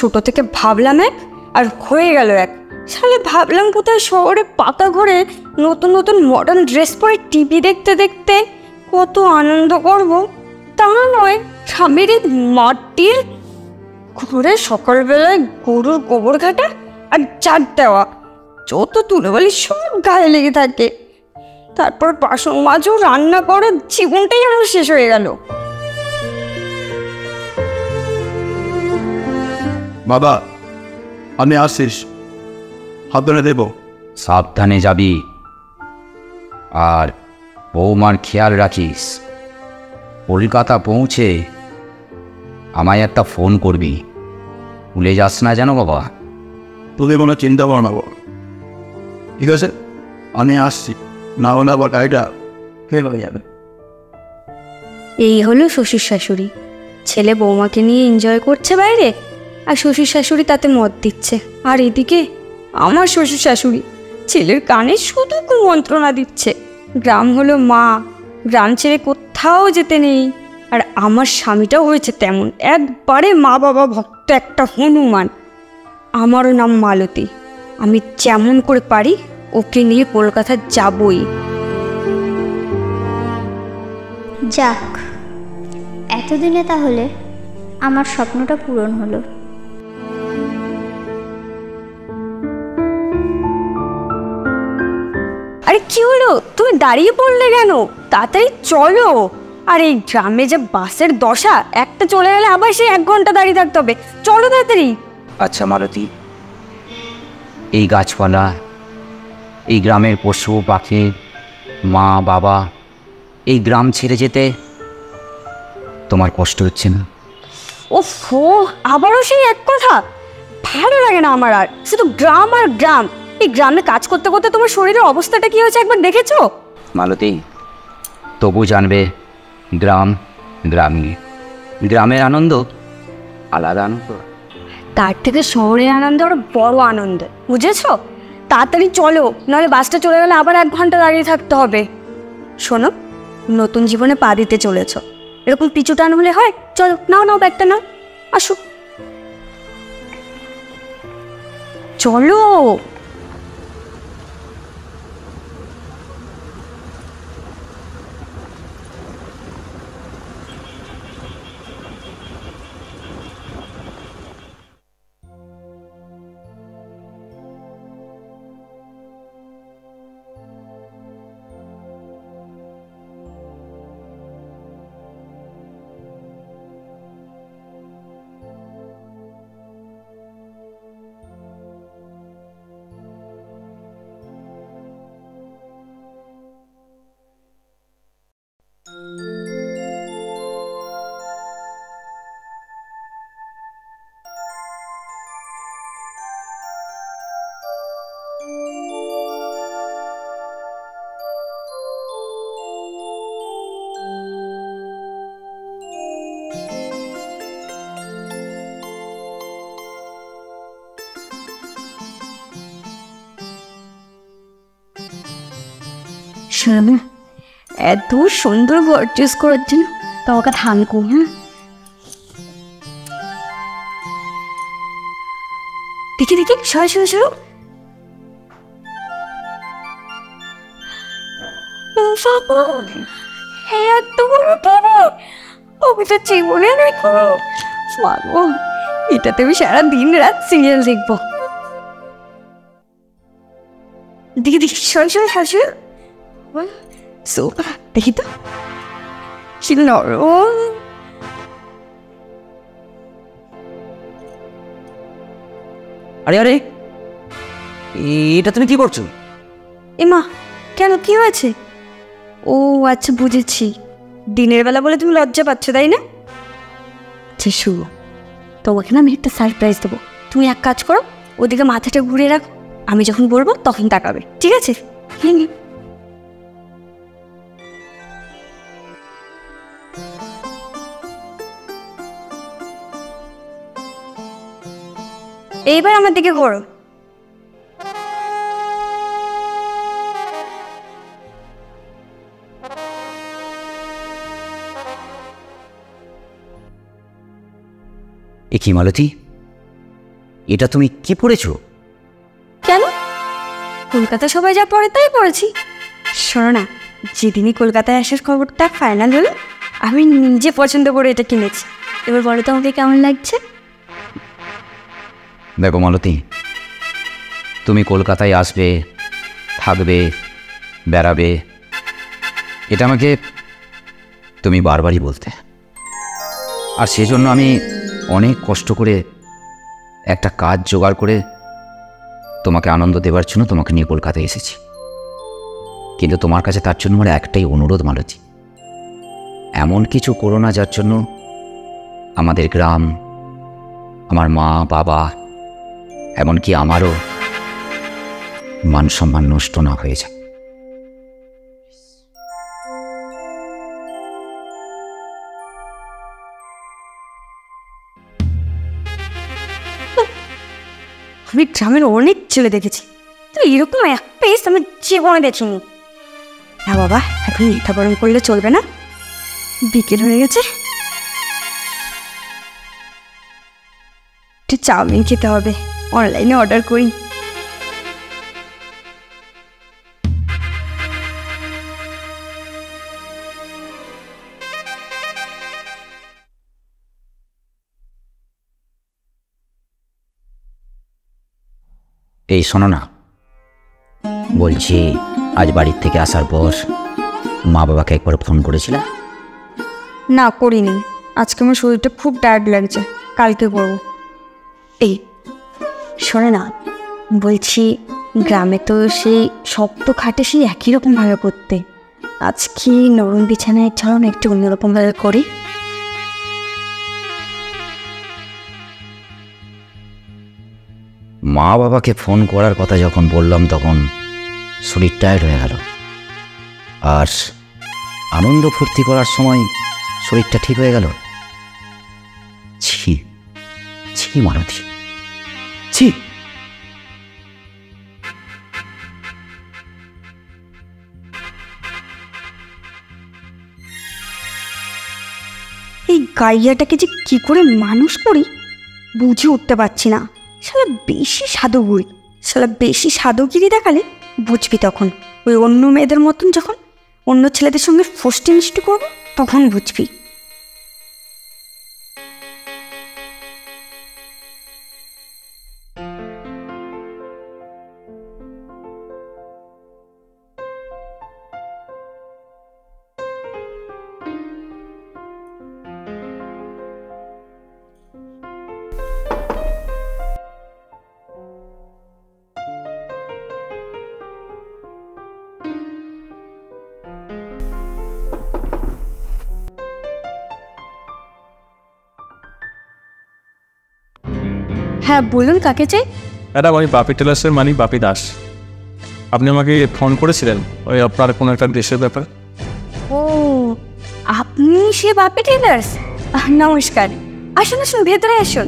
ছোট থেকে ভাবলাম এক আর হয়ে গেল এক। সালে ভাবলাম কোথায় শহরে পাকা ঘরে নতুন নতুন মডার্ন ড্রেস পরে টিভি দেখতে দেখতে কত আনন্দ করব, তা নয় স্বামীর মাটির ঘুরে সকালবেলায় গরুর গোবর ঘাটা আর চার দেওয়া, যত তুলোবালি সব গায়ে লেগে থাকে। তারপর বাসন মাজো, রান্না করো, জীবনটাই যেন শেষ হয়ে গেল। বাবা, আমি আসিস, হাত ধরে দেব। সাবধানে যাবি আর বৌমার খেয়াল রাখিস। কলকাতা পৌঁছে আমায় একটা ফোন করবি, ভুলে যাস না যেন বাবা। তোকে কোনো চিন্তা করো না বাবা, ঠিক আছে? আমি আসছি, না হলে আবার গাড়িটা ফেল হয়ে যাবে। এই হলো শ্বশুর শাশুড়ি। ছেলে বৌমাকে নিয়ে এনজয় করছে বাইরে, আর শ্বশুর শাশুড়ি তাতে মত দিচ্ছে। আর এদিকে আমার শ্বশুর শাশুড়ি ছেলের কানে শুধু কুমন্ত্রণা দিচ্ছে। গ্রাম হলো মা, গ্রাম ছেড়ে কোথাও যেতে নেই। আর আমার স্বামীটাও হয়েছে তেমন, একবারে মা বাবা ভক্ত একটা হনুমান। আমারও নাম মালতী। আমি যেমন করে পারি ওকে নিয়ে কলকাতা যাবই। যাক, এতদিনে তাহলে আমার স্বপ্নটা পূরণ হলো। আরে কি হলো, তুমি দাঁড়িয়ে পড়লে কেন? তাড়াতাড়ি চলো। আর এই গ্রামে যে বাসের দশা, একটা চলে গেলে আবার সেই 1 ঘন্টা দাঁড়িয়ে থাকতে হবে। চলো তাড়াতাড়ি। আচ্ছা মালতী, এই গাছপালা, এই গ্রামের পশু পাখি, মা বাবা, এই গ্রাম ছেড়ে যেতে তোমার কষ্ট হচ্ছে না? ওফো, আবারও সেই এক কথা। ভালো লাগে না আমার আর, শুধু গ্রাম আর গ্রাম। এই গ্রামে কাজ করতে করতে তোমার শরীরের অবস্থাটা কি হয়েছে একবার দেখেছো? মালতী, তবু জানবে গ্রাম গ্রামই, গ্রামের আনন্দ আলাদা আনন্দ। তার থেকে শহরের আনন্দ আরো বড় আনন্দ, বুঝেছো? তাড়াতাড়ি চলো, নাহলে বাসটা চলে গেলে আবার 1 ঘন্টা দাঁড়িয়ে থাকতে হবে। শোনো, নতুন জীবনে পা দিতে চলেছো, এরকম পিছু টান হলে হয়? চলো, নাও নাও ব্যাগটা নাও, আসো চলো। শোনো, এত সুন্দর গর্জিয়াস করার জন্য তোমাকে থানকো। হ্যাঁ, দেখি দেখি, সরো সরো সরো। এত বড় টিভি আমি তো জীবনে দেখো। মাগো, এটাতে আমি সারা দিন রাত সিরিয়াল দেখবো। দেখি দেখি, সরো সরো সরো সরো। দেখি তো, কি নরম। আরে আরে, এটা তুমি কি করছো? এমা, কেন, কি হয়েছে? ও আচ্ছা, বুঝেছি, দিনের বেলা বলে তুমি লজ্জা পাচ্ছ, তাই না? আচ্ছা শুনো, তোমাকে না আমি একটা সারপ্রাইজ দেবো। তুমি এক কাজ করো, ওদিকে মাথাটা ঘুরিয়ে রাখো, আমি যখন বলবো তখন তাকাবে, ঠিক আছে? এইবার আমার দিকে ঘোরো। এ কি মালতী, এটা তুমি কি পড়েছো? কেন, কলকাতা সবাই যা পড়ে তাই পড়েছি। শোনো না, যেদিনই কলকাতায় আসার খবরটা ফাইনাল হলো, আমি নিজে পছন্দ করে এটা কিনেছি। এবার বলো তো আমাকে কেমন লাগছে? দেখো মালতী, তুমি কলকাতায় আসবে, থাকবে, বেড়াবে, এটা আমাকে তুমি বারবারই বলতে। আর সেজন্য আমি অনেক কষ্ট করে একটা কাজ জোগাড় করে তোমাকে আনন্দ দেওয়ার জন্য তোমাকে নিয়ে কলকাতায় এসেছি। কিন্তু তোমার কাছে তার জন্য আমার একটাই অনুরোধ মালতী, এমন কিছু করো না যার জন্য আমাদের গ্রাম, আমার মা বাবা, এমনকি আমারও মান সম্মান নষ্ট না হয়ে যায়। আমি গ্রামের অনেক ছেলে দেখেছি, তো এরকম এক পেস আমি জীবনে দেখিনি। হ্যাঁ বাবা, এখন মিঠা গরম করলে চলবে না, বিকেল হয়ে গেছে। একটু চাউমিন খেতে হবে, অনলাইনে অর্ডার করি। এই শোনো না, বলছি আজ বাড়ির থেকে আসার পর মা বাবাকে একবার ফোন করেছিলে? না, করিনি। আজকে আমার শরীরটা খুব টায়ার্ড লাগছে, কালকে করবো। এই শোনে না, বলছি গ্রামে তো সেই শক্ত খাটে সেই একই রকমভাবে করতে, আজকে নরম বিছানায় চলো না একটু অন্যরকমভাবে করি। মা বাবাকে ফোন করার কথা যখন বললাম তখন শরীর টায়ার্ড হয়ে গেল, আর আনন্দ ফুর্তি করার সময় শরীরটা ঠিক হয়ে গেল। ছি ছি মালতী, ছি। এই গাইয়াটাকে যে কি করে মানুষ করি বুঝে উঠতে পারছি না। শালা বেশি সাধুগুড়ি, শালা বেশি সাধুগিরি দেখালে বুঝবি তখন। ওই অন্য মেয়েদের মতন যখন অন্য ছেলেদের সঙ্গে ফষ্টি মিষ্টি করবো তখন বুঝবি। হ্যাঁ বলুন, কাকে চাই? ম্যাডাম, আমি বাপি টেলার্সের মালিক বাপি দাস। আপনি আমাকে ফোন করেছিলেন ওই আপনার কোনো একটা দেশের ব্যাপারে। ও, আপনি সে বাপি টেলার্স? নমস্কার, আসুন আসুন, ভেতরে আসুন।